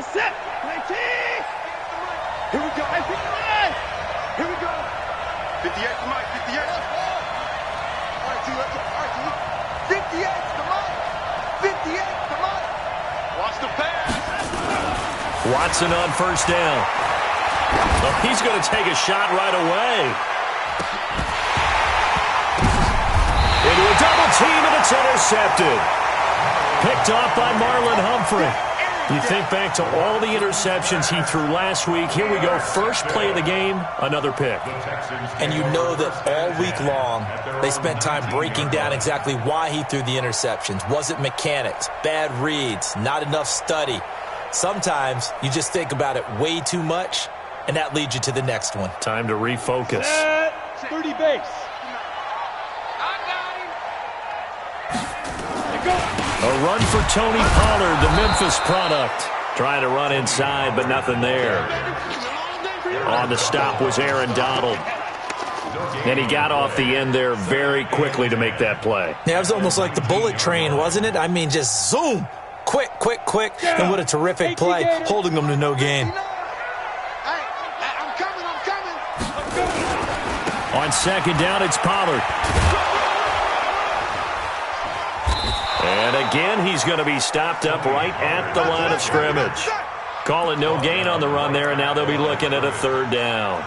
set. Here we go. Here we go. 58 to Mike. 58. All right, T. Let's go. All right, T. 58 to Mike. 58 to Mike. Watch the pass. Watson on first down. Well, he's going to take a shot right away. Into a double team, and it's intercepted. Picked off by Marlon Humphrey. You think back to all the interceptions he threw last week. Here we go. First play of the game, another pick. And you know that all week long, they spent time breaking down exactly why he threw the interceptions. Was it mechanics, bad reads, not enough study? Sometimes you just think about it way too much, and that leads you to the next one. Time to refocus. 30 base. A run for Tony Pollard, the Memphis product. Trying to run inside, but nothing there. On the stop was Aaron Donald. And he got off the end there very quickly to make that play. Yeah, it was almost like the bullet train, wasn't it? I mean, just zoom. Quick, quick, quick. And what a terrific play, holding them to no gain. On second down, it's Pollard. And again, he's going to be stopped up right at the line of scrimmage. Call it no gain on the run there, and now they'll be looking at a third down.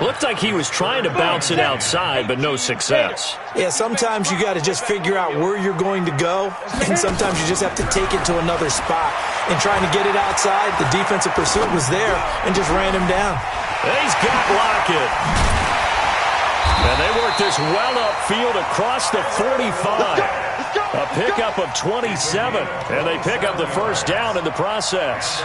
Looked like he was trying to bounce it outside, but no success. Yeah, sometimes you got to just figure out where you're going to go, and sometimes you just have to take it to another spot. And trying to get it outside, the defensive pursuit was there and just ran him down. And he's got Lockett. And they work this well upfield across the 45. A pickup of 27, and they pick up the first down in the process.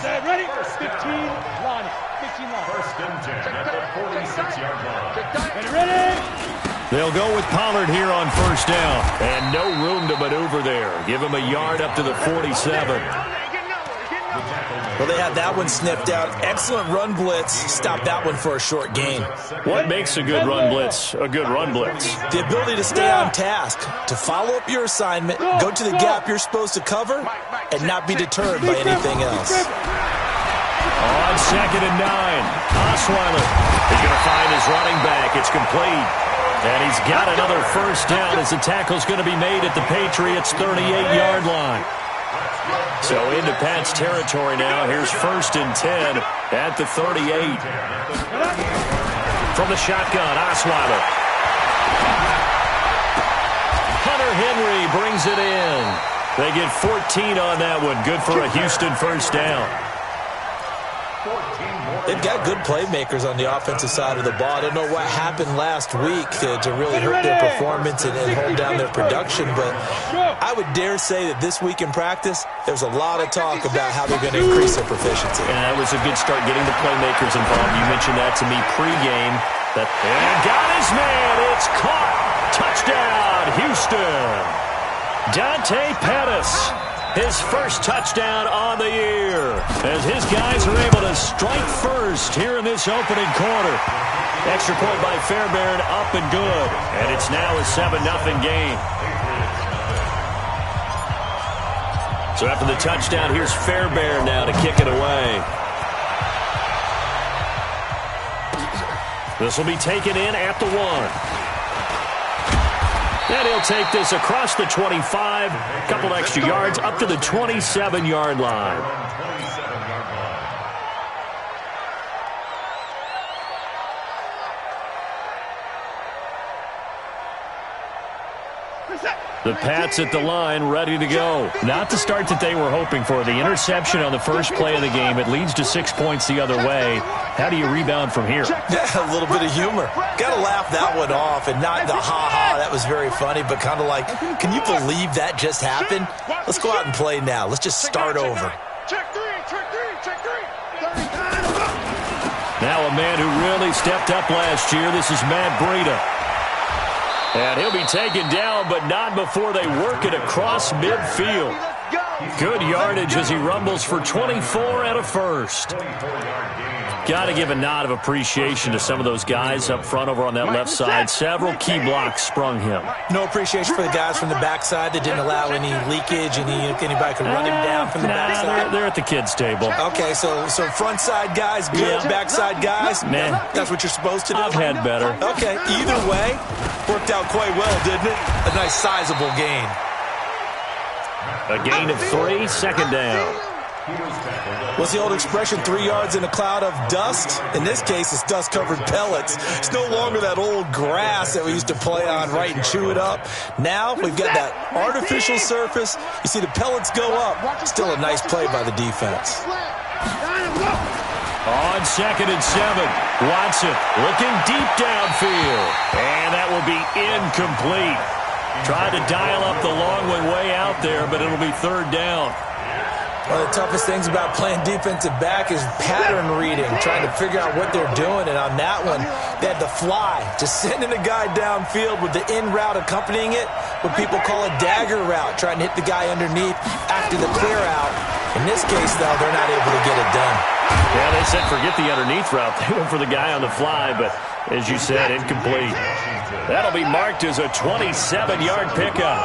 Ready? 15 line. 15 line. First and 10 at the 46-yard line. Ready? They'll go with Pollard here on first down. And no room to maneuver there. Give him a yard up to the 47. Well, they had that one sniffed out. Excellent run blitz. Stop that one for a short gain. What makes a good run blitz a good run blitz? The ability to stay on task, to follow up your assignment, go to the gap you're supposed to cover, and not be deterred by anything else. On second and 9, Osweiler is going to find his running back. It's complete. And he's got another first down as the tackle's going to be made at the Patriots' 38-yard line. So into Pat's territory now. Here's first and 10 at the 38. From the shotgun, Osweiler. Hunter Henry brings it in. They get 14 on that one. Good for a Houston first down. They've got good playmakers on the offensive side of the ball. I don't know what happened last week to really hurt their performance and hold down their production, but I would dare say that this week in practice, there's a lot of talk about how they're going to increase their proficiency. And that was a good start getting the playmakers involved. You mentioned that to me pregame. And got his man. It's caught. Touchdown, Houston. Dante Pettis. His first touchdown on the year as his guys are able to strike first here in this opening quarter. Extra point by Fairbairn, up and good. And it's now a 7-0 game. So after the touchdown, here's Fairbairn now to kick it away. This will be taken in at the 1. And he'll take this across the 25, a couple extra yards, up to the 27-yard line. The Pats at the line, ready to go. Not the start that they were hoping for. The interception on the first play of the game. It leads to 6 points the other way. How do you rebound from here? Yeah, a little bit of humor. Got to laugh that one off and not the ha-ha. That was very funny, but kind of like, can you believe that just happened? Let's go out and play now. Let's just start over. Check three. Now a man who really stepped up last year. This is Matt Breida. And he'll be taken down, but not before they work it across midfield. Good yardage as he rumbles for 24 and a first. Got to give a nod of appreciation to some of those guys up front over on that left side. Several key blocks sprung him. No appreciation for the guys from the backside that didn't allow any leakage, anybody could run him down from the backside. They're at the kids' table. Okay, so front side guys, good, backside guys, Nah. that's what you're supposed to do? I've had better. Okay, either way, worked out quite well, didn't it? A nice sizable gain. A gain of 3, second down. What's the old expression, 3 yards in a cloud of dust? In this case, it's dust-covered pellets. It's no longer that old grass that we used to play on, right, and chew it up. Now we've got that artificial surface. You see the pellets go up. Still a nice play by the defense. On 2nd and 7, Watson looking deep downfield. And that will be incomplete. Tried to dial up the long one way out there, but it'll be 3rd down. One of the toughest things about playing defensive back is pattern reading, trying to figure out what they're doing. And on that one, they had the fly, just sending a guy downfield with the in route accompanying it, what people call a dagger route, trying to hit the guy underneath after the clear out. In this case, though, they're not able to get it done. Yeah, they said forget the underneath route. They went for the guy on the fly, but as you said, incomplete. That'll be marked as a 27-yard pickup.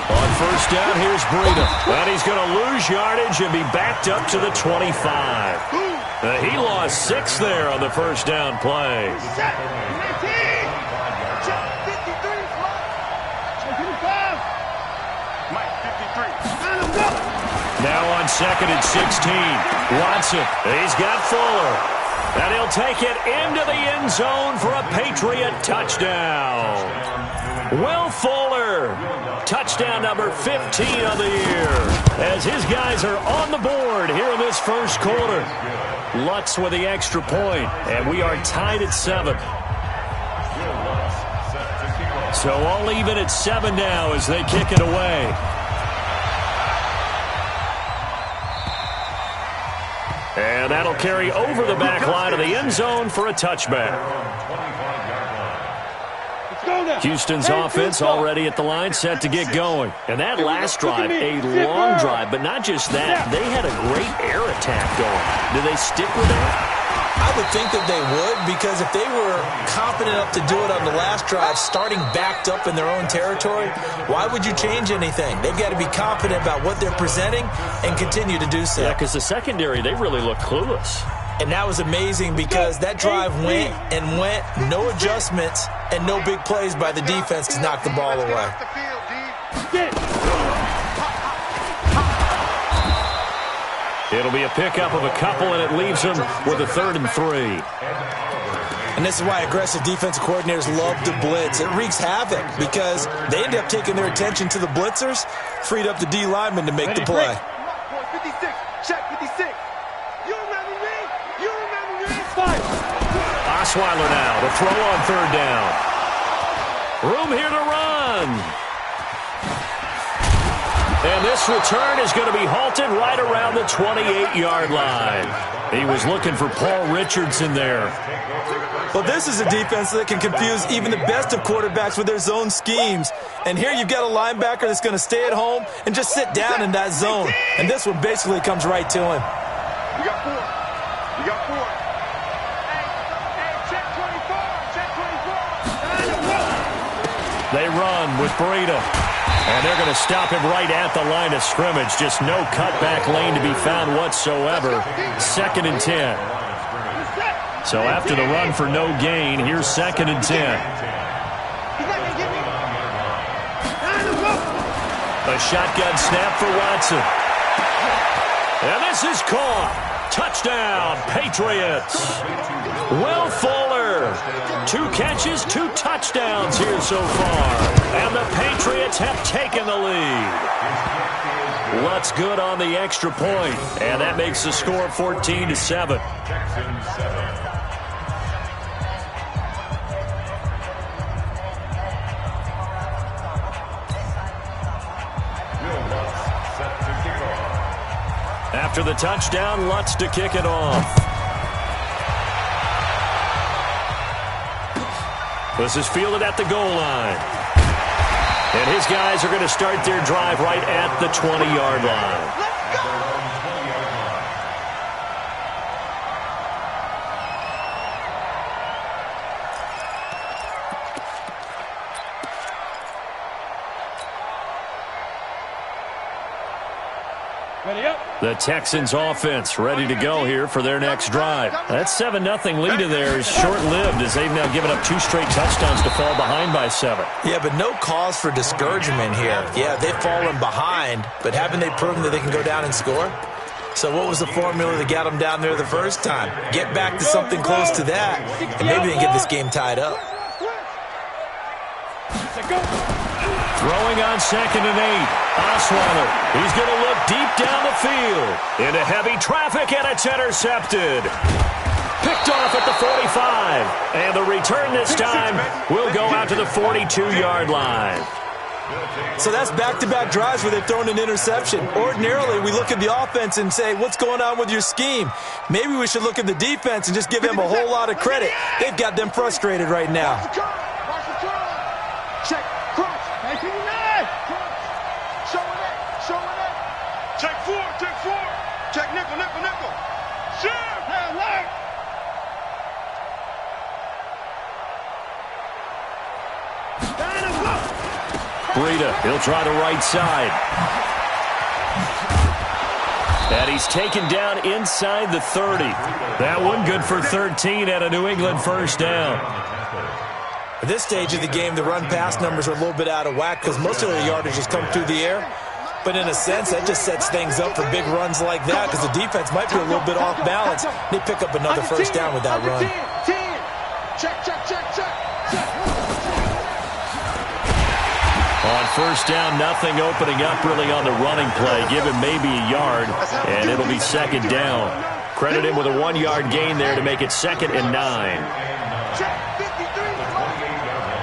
On 1st down, here's Breida. And he's going to lose yardage and be backed up to the 25. He lost 6 there on the 1st down play. Now on 2nd and 16, Watson, he's got Fuller. And he'll take it into the end zone for a Patriot touchdown. Will Fuller, touchdown number 15 of the year, as his guys are on the board here in this first quarter. Lutz with the extra point, and we are tied at 7. So all even at 7 now as they kick it away. And that'll carry over the back line of the end zone for a touchback. Houston's offense already at the line, set to get going. And that last drive, a long drive, but not just that. They had a great air attack going. Do they stick with that? I would think that they would, because if they were confident enough to do it on the last drive, starting backed up in their own territory, why would you change anything? They've got to be confident about what they're presenting and continue to do so. Yeah, because the secondary, they really look clueless. And that was amazing because that drive went and went, no adjustments, and no big plays by the defense to knock the ball away. It'll be a pickup of a couple, and it leaves them with a 3rd and 3. And this is why aggressive defensive coordinators love to blitz. It wreaks havoc because they end up taking their attention to the blitzers, freed up the D lineman to make the play. 56, check 56. You remember me? You remember me? Osweiler now to throw on 3rd down. Room here to run. And this return is going to be halted right around the 28-yard line. He was looking for Paul Richardson there. Well, this is a defense that can confuse even the best of quarterbacks with their zone schemes. And here you've got a linebacker that's going to stay at home and just sit down in that zone. And this one basically comes right to him. We got 4. We got 4. Hey, check 24. Check 24. They run with Breida. And they're going to stop him right at the line of scrimmage. Just no cutback lane to be found whatsoever. 2nd and 10. So after the run for no gain, here's 2nd and 10. A shotgun snap for Watson. And this is caught. Touchdown, Patriots. Will Fuller. 2 catches, 2 touchdowns here so far. And the Patriots have taken the lead. Lutz good on the extra point. And that makes the score 14-7. After the touchdown, Lutz to kick it off. This is fielded at the goal line. And his guys are going to start their drive right at the 20-yard line. The Texans offense ready to go here for their next drive. That 7-0 lead in there is short-lived as they've now given up 2 straight touchdowns to fall behind by 7. Yeah, but no cause for discouragement here. Yeah, they've fallen behind, but haven't they proven that they can go down and score? So what was the formula that got them down there the first time? Get back to something close to that, and maybe they can get this game tied up. Throwing on 2nd and 8. Osweiler, he's going to look deep down the field. Into heavy traffic, and it's intercepted. Picked off at the 45. And the return this time will go out to the 42-yard line. So that's back-to-back drives where they've thrown an interception. Ordinarily, we look at the offense and say, what's going on with your scheme? Maybe we should look at the defense and just give them a whole lot of credit. They've got them frustrated right now. Check, cross, 19-9. Showing it. Check 4. Check nickel. Sure. Alert. Breida, he'll try the right side. And he's taken down inside the 30. That one good for 13 at a New England first down. At this stage of the game, the run-pass numbers are a little bit out of whack because most of their yardage has come through the air. But in a sense, that just sets things up for big runs like that because the defense might be a little bit off balance. They pick up another first down with that run. Check. On first down, nothing opening up really on the running play. Give him maybe a yard, and it'll be 2nd down. Credit him with a 1-yard gain there to make it 2nd and 9. Check 53.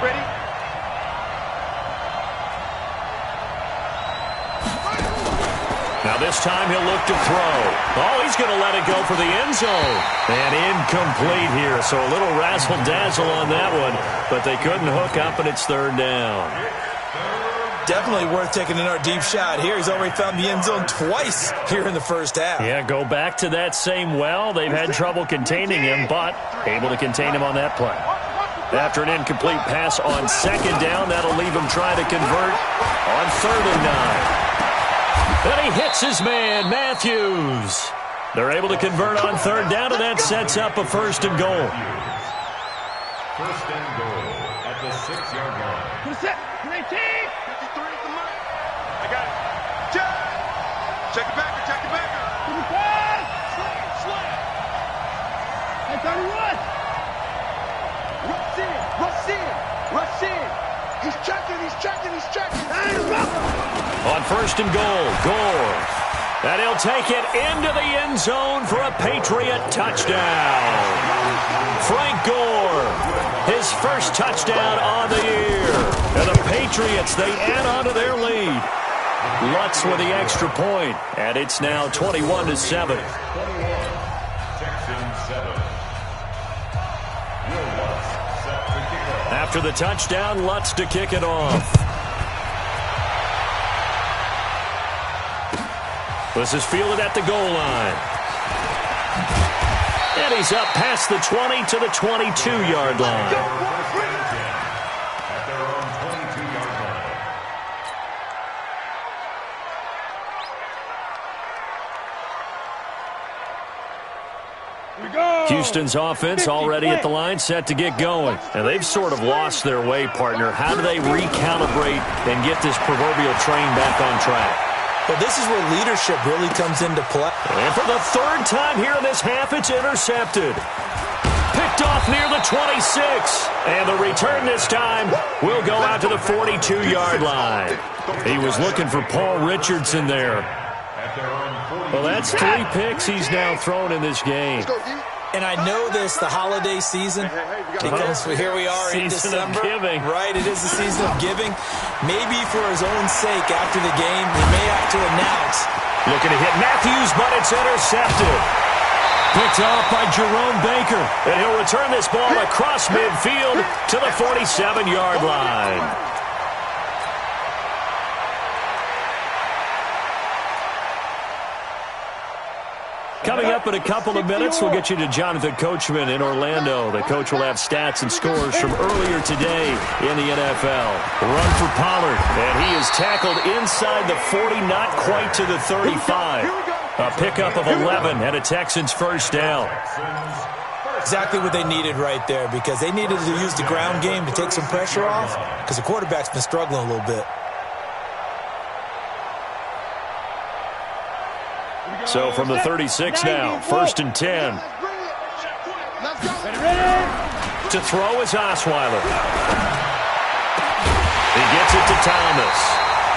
Ready? Now this time he'll look to throw. Oh, he's going to let it go for the end zone. And incomplete here, so a little razzle-dazzle on that one, but they couldn't hook up, and it's 3rd down. Definitely worth taking another deep shot here. He's already found the end zone twice here in the first half. Yeah, go back to that same well. They've had trouble containing him, but able to contain him on that play. After an incomplete pass on 2nd down, that'll leave him trying to convert on 3rd and 9. And he hits his man, Matthews. They're able to convert on 3rd down, and that sets up a 1st and goal. 1st and goal at the 6-yard line. I got it. Check it back. Slam. Rush in. He's checking. On 1st and goal, Gore. And he'll take it into the end zone for a Patriot touchdown. Frank Gore, his first touchdown on the year. And the Patriots, they add on to their lead. Lutz with the extra point, and it's now 21-7. After the touchdown, Lutz to kick it off. This is fielded at the goal line. And he's up past the 20 to the 22-yard line. Houston's offense already at the line, set to get going. And they've sort of lost their way, partner. How do they recalibrate and get this proverbial train back on track? Well, this is where leadership really comes into play. And for the 3rd time here in this half, it's intercepted. Picked off near the 26. And the return this time will go out to the 42-yard line. He was looking for Paul Richardson there. Well, that's 3 picks he's now thrown in this game. And I know this, the holiday season, because here we are in December. Giving. Right, it is the season of giving. Maybe for his own sake after the game, he may have to announce. Looking to hit Matthews, but it's intercepted. Picked off by Jerome Baker. And he'll return this ball across midfield to the 47-yard line. Coming up in a couple of minutes, we'll get you to Jonathan Coachman in Orlando. The coach will have stats and scores from earlier today in the NFL. Run for Pollard, and he is tackled inside the 40, not quite to the 35. A pickup of 11 and a Texans first down. Exactly what they needed right there, because they needed to use the ground game to take some pressure off, because the quarterback's been struggling a little bit. So from the 36 now, 1st and 10. To throw is Osweiler. He gets it to Thomas.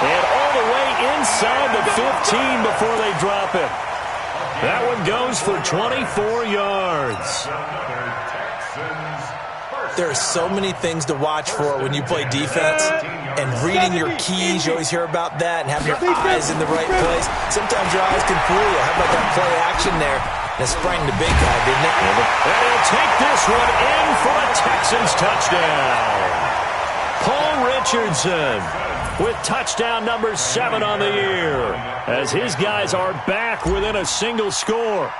And all the way inside the 15 before they drop it. That one goes for 24 yards. There are so many things to watch for when you play defense, and reading your keys, you always hear about that, and having your eyes in the right place. Sometimes your eyes can fool you. How about that play action there? And it sprang the big guy, didn't it? And he'll take this one in for a Texans touchdown. Paul Richardson with touchdown number 7 on the year, as his guys are back within a single score.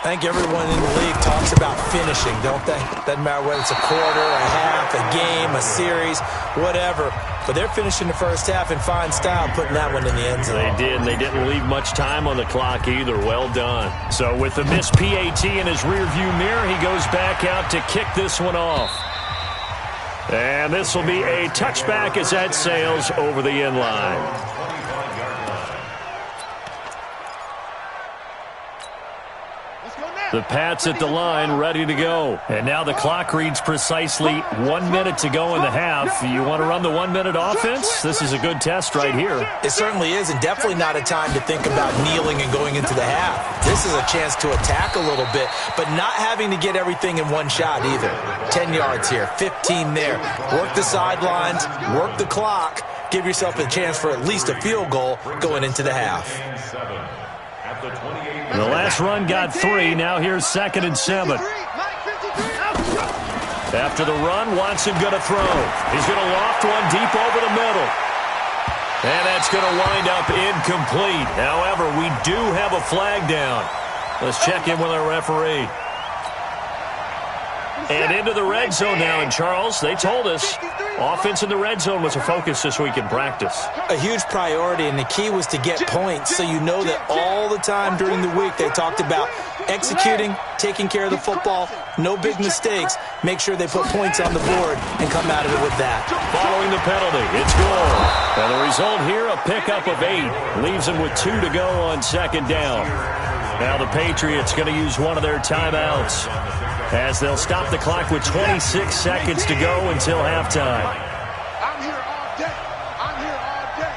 I think everyone in the league talks about finishing, don't they? Doesn't matter whether it's a quarter, a half, a game, a series, whatever. But they're finishing the first half in fine style, putting that one in the end zone. They did, and they didn't leave much time on the clock either. Well done. So with the missed PAT in his rearview mirror, he goes back out to kick this one off. And this will be a touchback as that sails over the end line. The Pats at the line, ready to go. And now the clock reads precisely 1 minute to go in the half. You want to run the 1 minute offense? This is a good test right here. It certainly is, and definitely not a time to think about kneeling and going into the half. This is a chance to attack a little bit, but not having to get everything in one shot either. 10 yards here, 15 there. Work the sidelines, work the clock. Give yourself a chance for at least a field goal going into the half. And the last run got 3. Now here's 2nd and 7. After the run, Watson going to throw. He's going to loft one deep over the middle. And that's going to wind up incomplete. However, we do have a flag down. Let's check in with our referee. And into the red zone now. And Charles, they told us offense in the red zone was a focus this week in practice. A huge priority, and the key was to get points, so you know that all the time during the week they talked about executing, taking care of the football, no big mistakes, make sure they put points on the board and come out of it with that. Following the penalty, it's goal. And the result here, a pickup of 8. Leaves them with 2 to go on 2nd down. Now the Patriots going to use one of their timeouts, as they'll stop the clock with 26 seconds to go until halftime. I'm here all day. I'm here all day.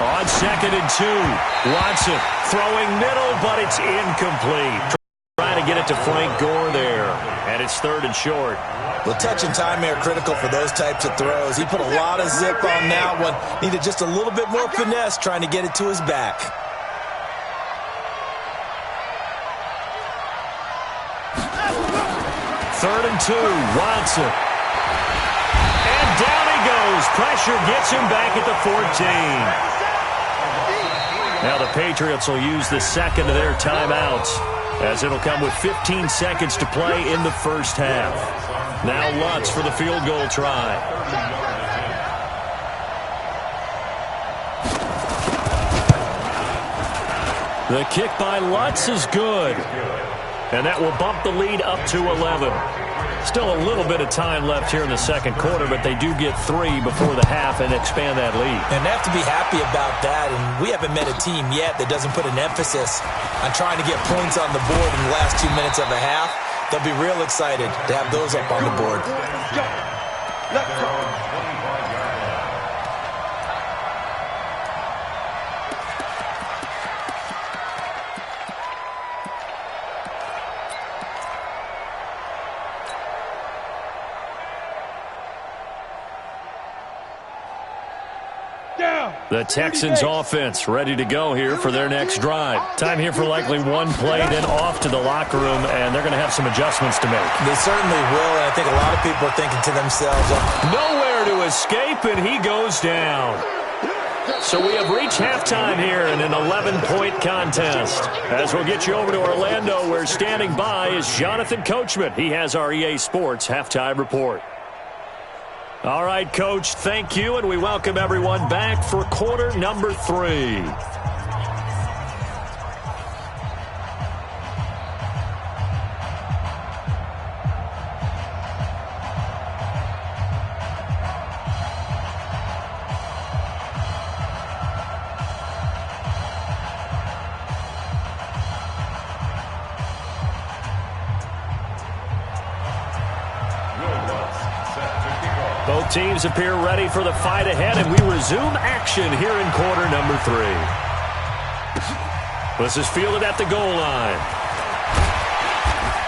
On 2nd and 2, Watson throwing middle, but it's incomplete. Trying to get it to Frank Gore there, and it's 3rd and short. Well, touch and time are critical for those types of throws. He put a lot of zip on that one. Needed just a little bit more finesse trying to get it to his back. Third and 2, Watson. And down he goes. Pressure gets him back at the 14. Now the Patriots will use the second of their timeouts, as it'll come with 15 seconds to play in the first half. Now Lutz for the field goal try. The kick by Lutz is good. And that will bump the lead up to 11. Still a little bit of time left here in the second quarter, but they do get 3 before the half and expand that lead. And they have to be happy about that. And we haven't met a team yet that doesn't put an emphasis on trying to get points on the board in the last 2 minutes of a half. They'll be real excited to have those up on the board. Let's go. Down. The Texans offense ready to go here for their next drive. Time here for likely one play, then off to the locker room, and they're going to have some adjustments to make. They certainly will, and I think a lot of people are thinking to themselves, nowhere to escape, and he goes down. So we have reached halftime here in an 11-point contest. As we'll get you over to Orlando, where standing by is Jonathan Coachman. He has our EA Sports halftime report. All right, Coach, thank you, and we welcome everyone back for quarter number 3. Both teams appear ready for the fight ahead, and we resume action here in quarter number 3. This is fielded at the goal line.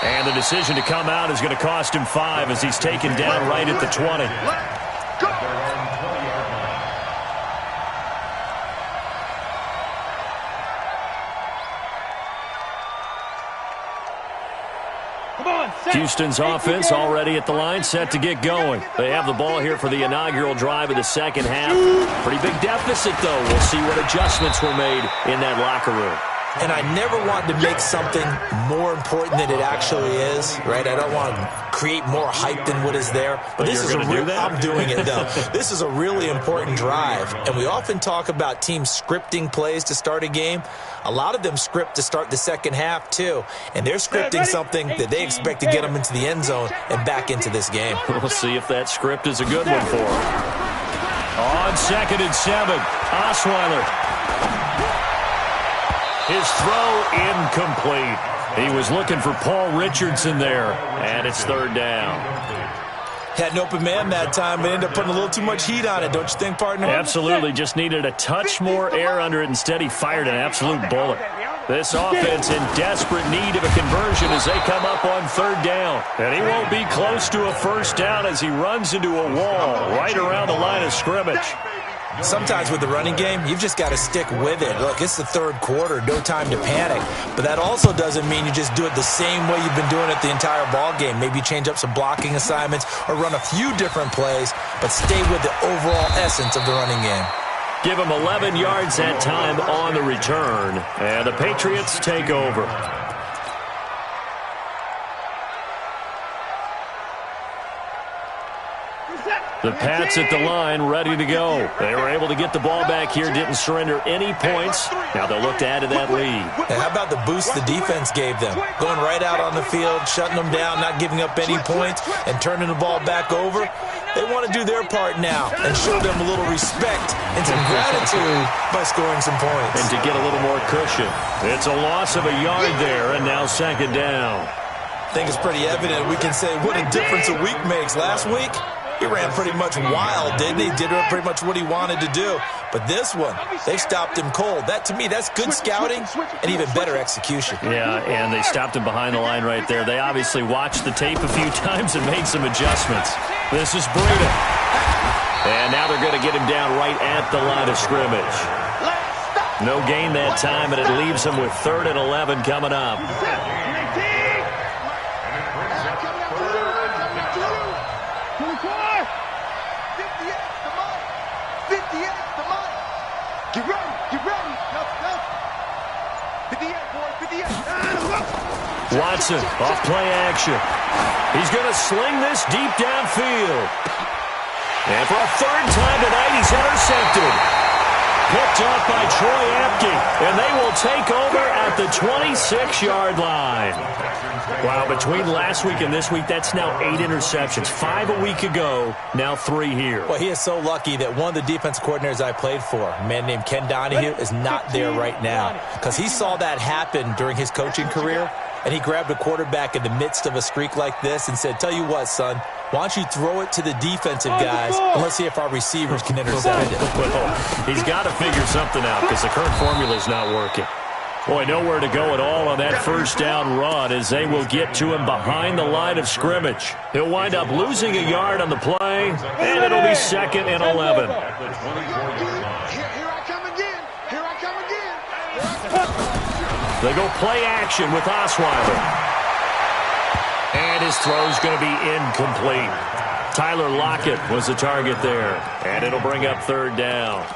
And the decision to come out is going to cost him 5 as he's taken down right at the 20. Houston's offense already at the line, set to get going. They have the ball here for the inaugural drive of the second half. Pretty big deficit, though. We'll see what adjustments were made in that locker room. And I never want to make something more important than it actually is, right? I don't want to create more hype than what is there. But this is I'm doing it, though. This is a really important drive. And we often talk about teams scripting plays to start a game. A lot of them script to start the second half, too. And they're scripting something that they expect to get them into the end zone and back into this game. We'll see if that script is a good one for them. On 2nd and 7, Osweiler. His throw incomplete. He was looking for Paul Richardson there, and it's 3rd down. Had an open man that time, but ended up putting a little too much heat on it, don't you think, partner? Absolutely. Just needed a touch more air under it. Instead, he fired an absolute bullet. This offense in desperate need of a conversion as they come up on 3rd down. And he won't be close to a 1st down as he runs into a wall right around the line of scrimmage. Sometimes with the running game, you've just got to stick with it. Look, it's the 3rd quarter, no time to panic. But that also doesn't mean you just do it the same way you've been doing it the entire ball game. Maybe change up some blocking assignments or run a few different plays, but stay with the overall essence of the running game. Give him 11 yards that time on the return, and the Patriots take over. The Pats at the line, ready to go. They were able to get the ball back here, didn't surrender any points. Now they'll look to add to that lead. And how about the boost the defense gave them? Going right out on the field, shutting them down, not giving up any points, and turning the ball back over. They want to do their part now and show them a little respect and some gratitude by scoring some points. And to get a little more cushion. It's a loss of a yard there, and now 2nd down. I think it's pretty evident. We can say what a difference a week makes. Last week, he ran pretty much wild, didn't he? Did pretty much what he wanted to do. But this one, they stopped him cold. That, to me, that's good scouting and even better execution. Yeah, and they stopped him behind the line right there. They obviously watched the tape a few times and made some adjustments. This is Breida. And now they're going to get him down right at the line of scrimmage. No gain that time, and it leaves him with 3rd and 11 coming up. Watson, off play action. He's going to sling this deep downfield. And for a 3rd time tonight, he's intercepted. Picked off by Troy Apke, and they will take over at the 26-yard line. Wow, between last week and this week, that's now 8 interceptions. 5 a week ago, now 3 here. Well, he is so lucky that one of the defensive coordinators I played for, a man named Ken Donahue, is not there right now. Because he saw that happen during his coaching career, and he grabbed a quarterback in the midst of a streak like this and said, tell you what, son, why don't you throw it to the defensive guys, and let's see if our receivers can intercept it. Well, he's got to figure something out because the current formula is not working. Boy, nowhere to go at all on that 1st down run as they will get to him behind the line of scrimmage. He'll wind up losing a yard on the play, and it'll be 2nd and 11. They go play action with Osweiler. And his throw's going to be incomplete. Tyler Lockett was the target there. And it'll bring up third down.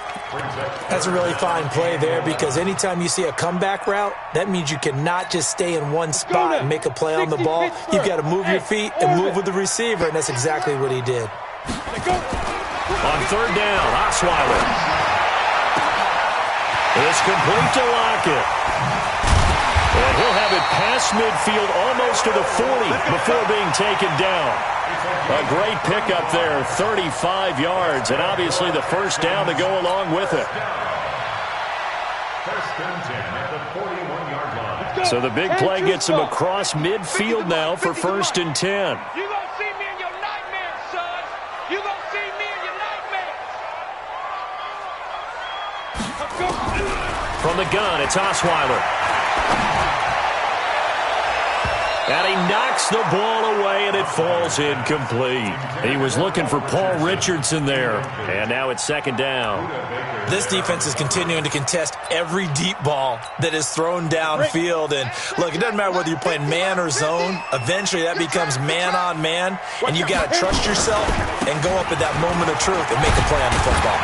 That's a really fine play there because anytime you see a comeback route, that means you cannot just stay in one spot and make a play on the ball. You've got to move your feet and move with the receiver, and that's exactly what he did. On third down, Osweiler. It's complete to Lockett. And he'll have it past midfield almost to the 40 before being taken down. A great pickup there, 35 yards, and obviously the first down to go along with it. First and 10 at the 41-yard line. So the big play gets him across midfield now for first and 10. You're going to see me in your nightmares, son. You're going to see me in your nightmares. From the gun, it's Osweiler. And he knocks the ball away, and it falls incomplete. He was looking for Paul Richardson there. And now it's second down. This defense is continuing to contest every deep ball that is thrown downfield. And, look, it doesn't matter whether you're playing man or zone. Eventually, that becomes man-on-man. And you've got to trust yourself and go up at that moment of truth and make a play on the football.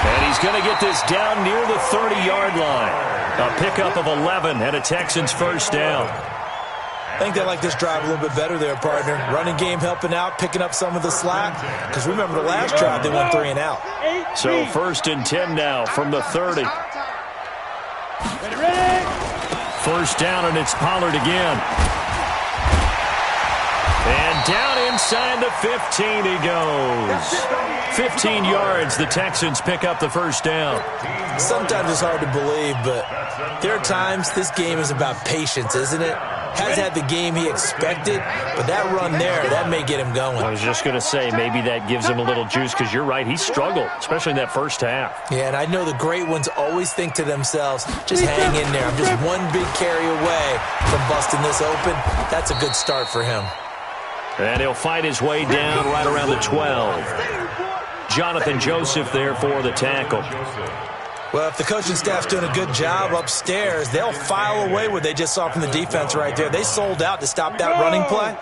And he's going to get this down near the 30-yard line. A pickup of 11 and a Texans first down. I think they like this drive a little bit better there, partner. Running game helping out, picking up some of the slack. Because remember the last drive, they went 3 and out. So first and 10 now from the 30. First down, and it's Pollard again. And down inside the 15 he goes. 15 yards, the Texans pick up the first down. Sometimes it's hard to believe, but there are times this game is about patience, isn't it? Has had the game he expected, but that run there, that may get him going. I was just going to say, maybe that gives him a little juice, because you're right, he struggled, especially in that first half. Yeah, and I know the great ones always think to themselves, just hang in there. I'm just one big carry away from busting this open. That's a good start for him. And he'll fight his way down right around the 12. Jonathan Joseph there for the tackle. Well, if the coaching staff's doing a good job upstairs, they'll file away what they just saw from the defense right there. They sold out to stop that running play.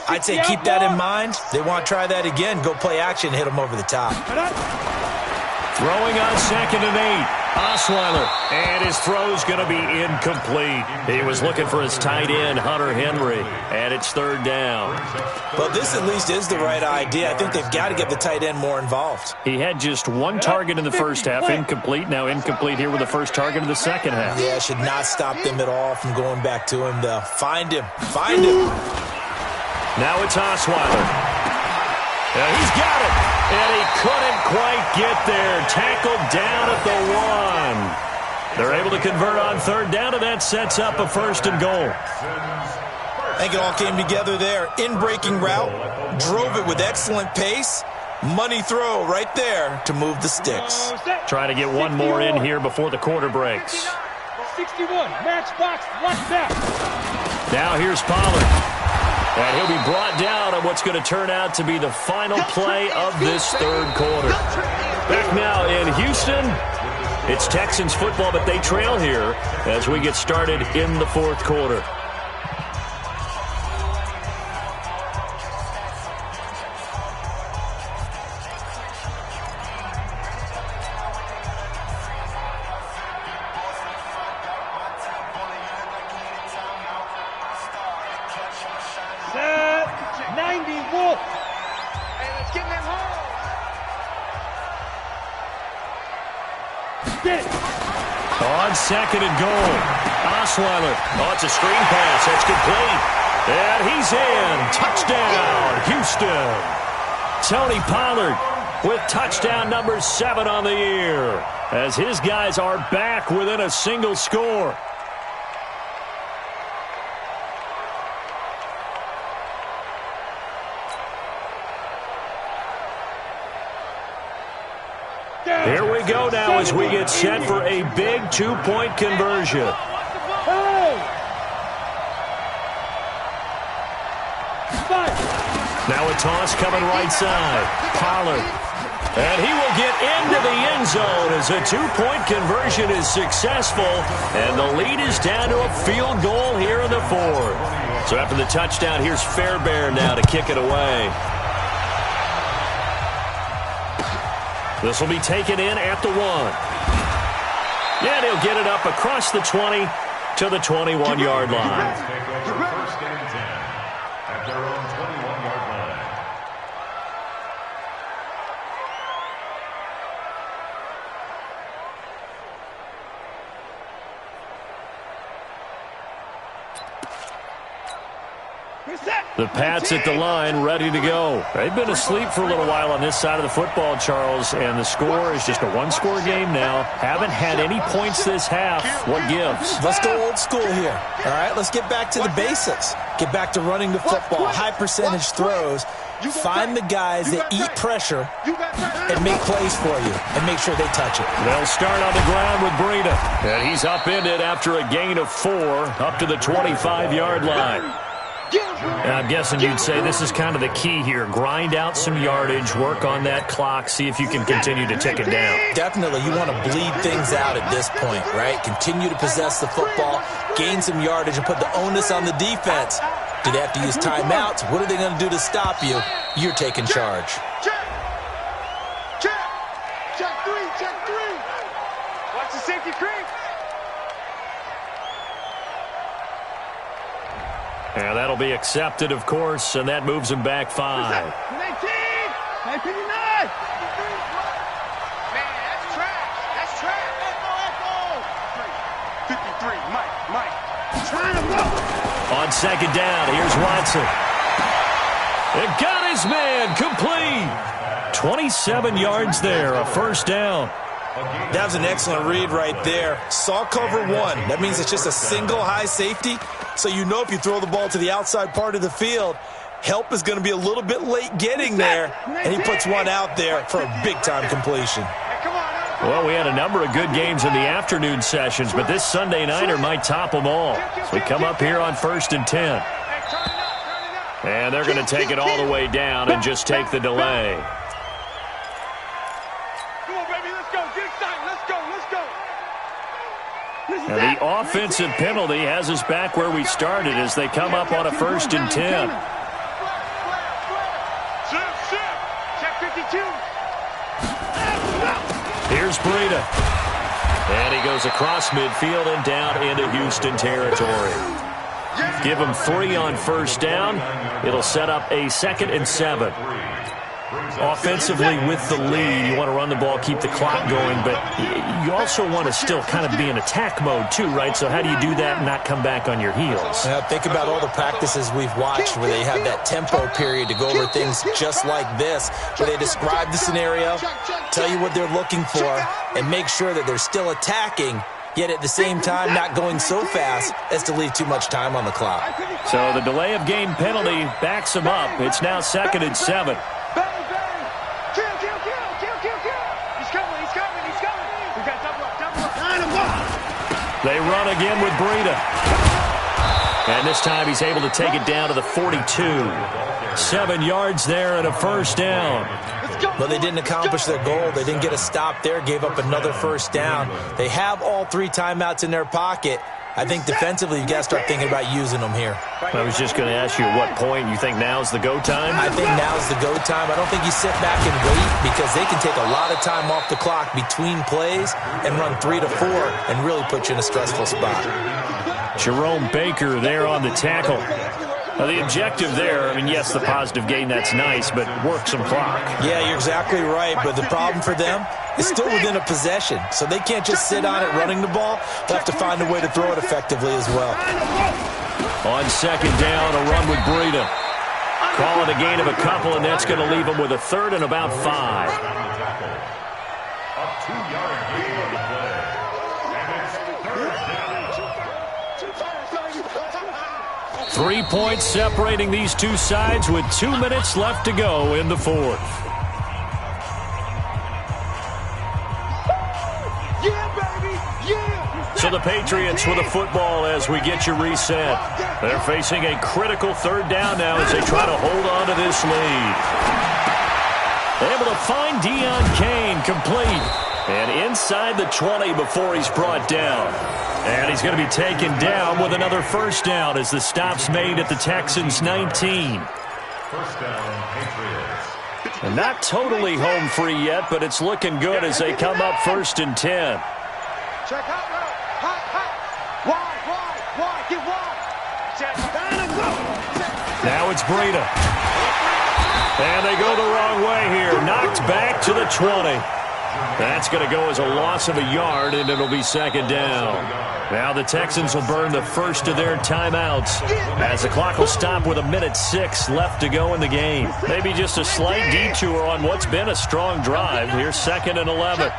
I'd say keep that in mind. They want to try that again, go play action, hit them over the top. Throwing on second and 8. Osweiler, and his throw's going to be incomplete. He was looking for his tight end, Hunter Henry, and it's third down. But this at least is the right idea. I think they've got to get the tight end more involved. He had just one target in the first half, incomplete. Now incomplete here with the first target of the second half. Yeah, should not stop them at all from going back to him, though. Find him. Find him. Now it's Osweiler. He's got it. And he couldn't quite get there. Tackled down at the 1. They're able to convert on third down, and that sets up a first and goal. I think it all came together there. In-breaking route, drove it with excellent pace. Money throw right there to move the sticks. Try to get one more in here before the quarter breaks. 61, matchbox, left back. Now here's Pollard. And he'll be brought down on what's going to turn out to be the final play of this third quarter. Back now in Houston, it's Texans football, but they trail here as we get started in the fourth quarter. On second and goal, Osweiler. Oh, it's a screen pass. That's complete. And he's in. Touchdown, Houston. Tony Pollard with touchdown number 7 on the year, as his guys are back within a single score. Here we go now as we get set for a big 2-point conversion. Now a toss coming right side. Pollard And he will get into the end zone as a two-point conversion is successful. And the lead is down to a field goal here in the fourth. So after the touchdown, here's Fairbairn now to kick it away. This will be taken in at the 1. And he'll get it up across the 20 to the 21-yard line. First and 10 at their own 21-yard line. The Pats at the line, ready to go. They've been asleep for a little while on this side of the football, Charles, and the score is just a one-score game now. Haven't had any points this half. What gives? Let's go old school here. All right, let's get back to the basics. Get back to running the football, high percentage throws. Find the guys that eat pressure and make plays for you and make sure they touch it. They'll start on the ground with Breida. And he's upended after a gain of 4 up to the 25-yard line. And I'm guessing you'd say this is kind of the key here. Grind out some yardage, work on that clock, see if you can continue to tick it down. Definitely. You want to bleed things out at this point, right? Continue to possess the football, gain some yardage, and put the onus on the defense. Do they have to use timeouts? What are they going to do to stop you? You're taking charge. Check 3, check 3. Watch the safety creep. And that'll be accepted, of course, and that moves him back 5. 19! 19! Man, that's trash. That's trash. Let's go. 53, Mike. Trying to go. On second down, here's Watson. It got his man complete. 27 yards there, a first down. That was an excellent read right there. Saw cover 1. That means it's just a single high safety. So you know if you throw the ball to the outside part of the field, help is going to be a little bit late getting there. And he puts one out there for a big-time completion. Well, we had a number of good games in the afternoon sessions, but this Sunday nighter might top them all. So we come up here on 1st and 10. And they're going to take it all the way down and just take the delay. And the offensive penalty has us back where we started as they come up on a 1st and 10. Check 52. Here's Breida. And he goes across midfield and down into Houston territory. Give him 3 on first down. It'll set up a 2nd and 7. Offensively with the lead, you want to run the ball, keep the clock going, but you also want to still kind of be in attack mode too, right? So how do you do that and not come back on your heels? Think about all the practices we've watched where they have that tempo period to go over things just like this, where they describe the scenario, tell you what they're looking for, and make sure that they're still attacking, yet at the same time not going so fast as to leave too much time on the clock. So the delay of game penalty backs them up. It's now 2nd and 7. They run again with Breida. And this time he's able to take it down to the 42. 7 yards there and a first down. Well, they didn't accomplish their goal. They didn't get a stop there, gave up another first down. They have all 3 timeouts in their pocket. I think defensively you've got to start thinking about using them here. I was just going to ask you at what point you think now's the go time? I think now's the go time. I don't think you sit back and wait because they can take a lot of time off the clock between plays and run 3 to 4 and really put you in a stressful spot. Jerome Baker there on the tackle. Now, the objective there, I mean, yes, the positive gain, that's nice, but work some clock. Yeah, you're exactly right, but the problem for them is still within a possession, so they can't just sit on it running the ball. They'll have to find a way to throw it effectively as well. On second down, a run with Breida. Calling a gain of a couple, and that's going to leave them with a 3rd and about 5. A 2-yard gain on the play. And it's 3rd down. 3 points separating these two sides with 2 minutes left to go in the 4th. So the Patriots with a football as we get you reset. They're facing a critical 3rd down now as they try to hold on to this lead. Able to find Deion Kane, complete. And inside the 20 before he's brought down. And he's going to be taken down with another first down as the stop's made at the Texans' 19. First down, Patriots. And not totally home free yet, but it's looking good as they come up 1st and 10. Check out now. Wide. Get wide. Check. Now it's Breida. And they go the wrong way here. Knocked back to the 20. That's going to go as a loss of a yard, and it'll be 2nd down. Now the Texans will burn the first of their timeouts as the clock will stop with 1:06 left to go in the game. Maybe just a slight detour on what's been a strong drive. Here's 2nd and 11.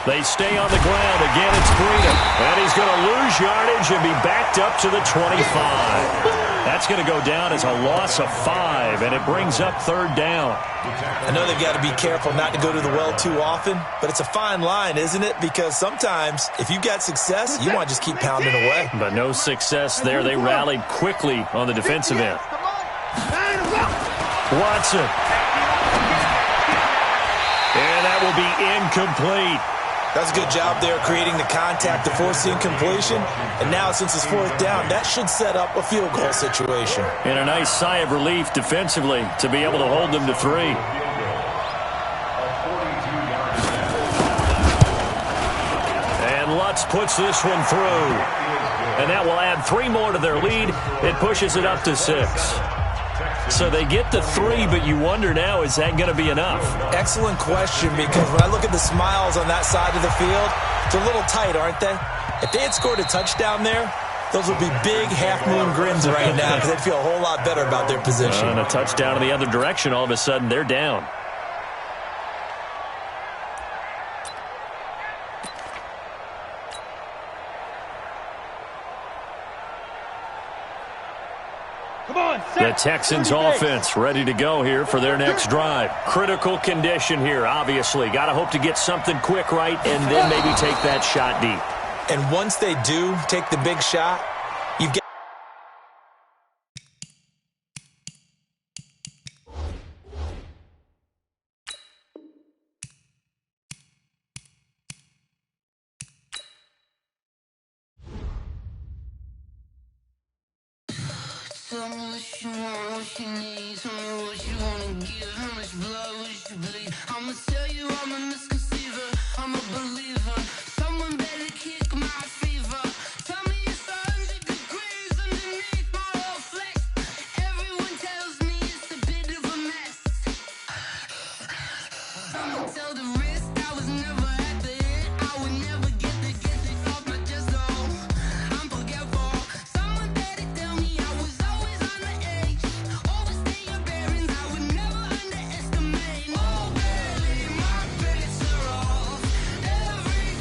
They stay on the ground. Again, it's Breida. And he's going to lose yardage and be backed up to the 25. That's going to go down as a loss of 5, and it brings up 3rd down. I know they've got to be careful not to go to the well too often, but it's a fine line, isn't it? Because sometimes if you've got success, you want to just keep pounding away. But no success there. They rallied quickly on the defensive end. Watson. And that will be incomplete. That's a good job there creating the contact to force the incompletion. And now since it's 4th down, that should set up a field goal situation. And a nice sigh of relief defensively to be able to hold them to 3. And Lutz puts this one through. And that will add 3 more to their lead. It pushes it up to 6. So they get to 3, but you wonder now, is that going to be enough? Excellent question, because when I look at the smiles on that side of the field, they're a little tight, aren't they? If they had scored a touchdown there, those would be big half-moon grins right now because they'd feel a whole lot better about their position. And a touchdown in the other direction, all of a sudden, they're down. The Texans offense ready to go here for their next drive. Critical condition here, obviously. Got to hope to get something quick right and then maybe take that shot deep. And once they do take the big shot, you've got... Tell me what you want, what you need. Tell me what you wanna give. How much blood would you bleed? I'ma tell you I'm a misconceiver. I'm a believer. Someone better kick my fever. Tell me it's 100 degrees underneath my whole flesh. Everyone tells me it's a bit of a mess. I'ma tell the risk I was never at the end. I would never get this off my chest though. I'm forgetful. Someone better tell me I was always on the edge. Overstay your bearings, I would never underestimate. Oh baby, my bets are off. Every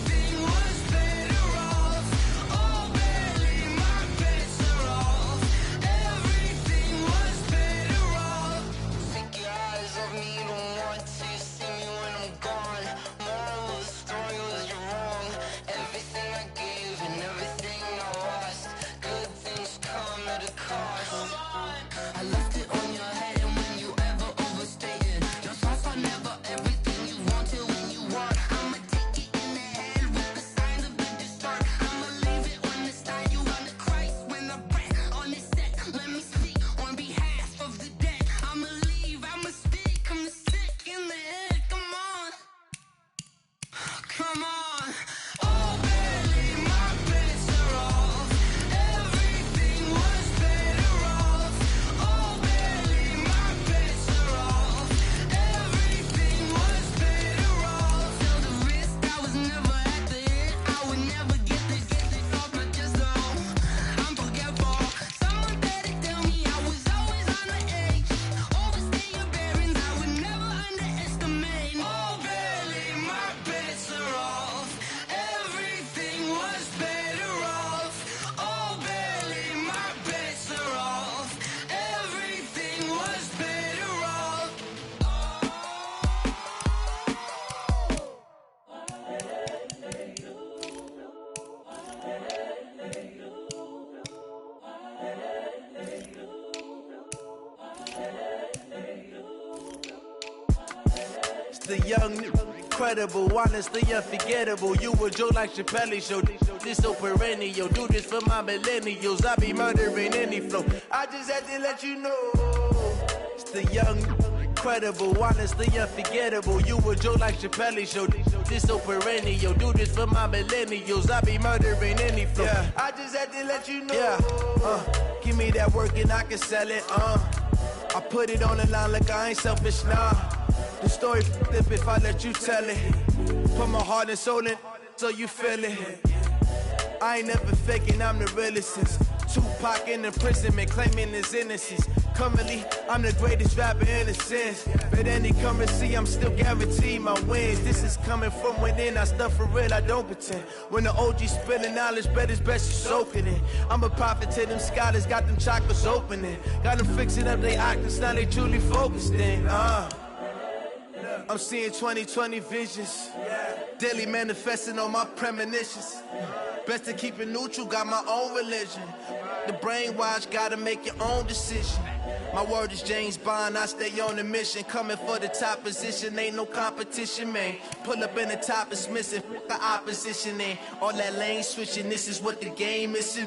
the young, incredible, honestly unforgettable. You a joke like Chappelle Show. This so perennial. Do this for my millennials. I be murdering any flow. I just had to let you know. It's the young, incredible, honestly unforgettable. You a joke like Chappelle Show. This so perennial. Do this for my millennials. I be murdering any flow. Yeah. I just had to let you know. Yeah. Give me that work and I can sell it. I put it on the line like I ain't selfish, nah. The story flip if I let you tell it. Put my heart and soul in so you feel it. I ain't never faking, I'm the realest since Tupac in imprisonment, claiming his innocence. Currently, I'm the greatest rapper in a sense. But any currency, I'm still guaranteed my wins. This is coming from within, I stuff for real, I don't pretend. When the OG spilling knowledge, bet it's best you soaking it. I'm a prophet to them scholars, got them chakras opening. Got them fixing up they octaves, now they truly focused in. I'm seeing 2020 visions. Daily manifesting on my premonitions. Best to keep it neutral, got my own religion. The brainwash, gotta make your own decision. My word is James Bond, I stay on the mission. Coming for the top position, ain't no competition, man. Pull up in the top, it's missing, the opposition ain't. All that lane switching, this is what the game is.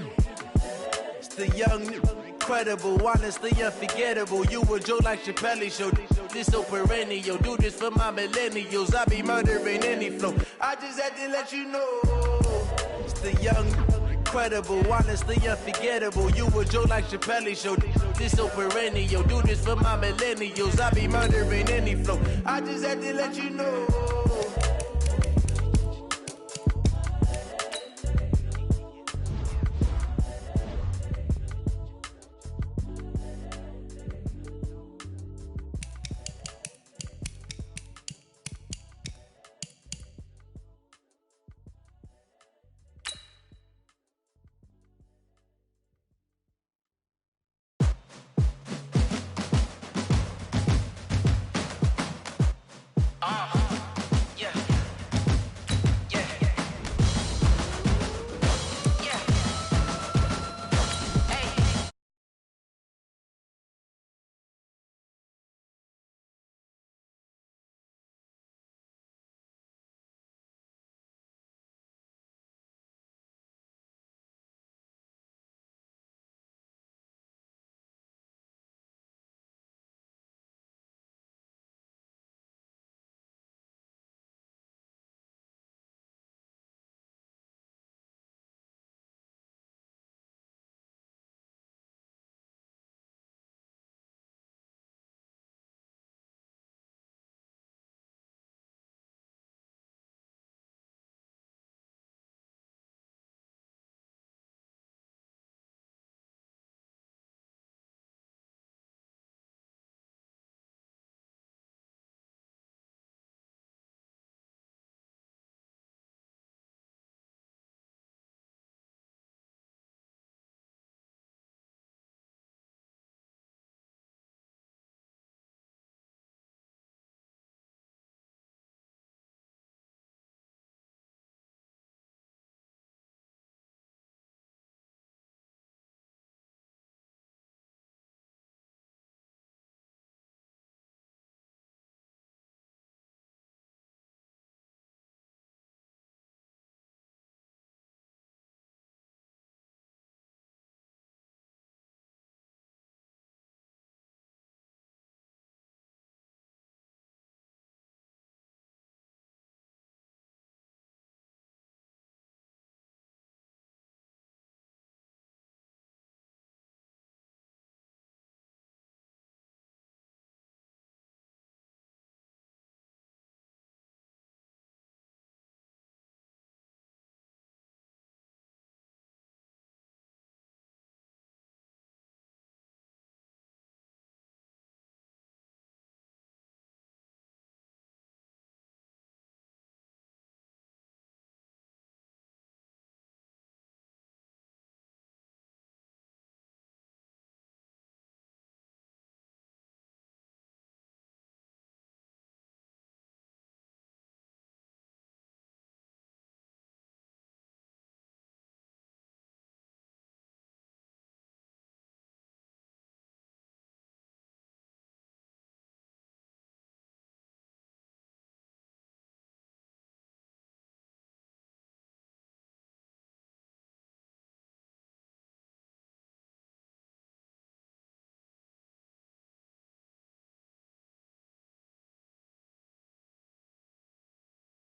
It's the young, incredible, honestly unforgettable. You a joke like Chappelle Show. This so perennial. Do this for my millennials. I be murdering any flow. I just had to let you know. It's the young, incredible, honestly unforgettable. You a joke like Chappelle Show. This so perennial. Do this for my millennials. I be murdering any flow. I just had to let you know.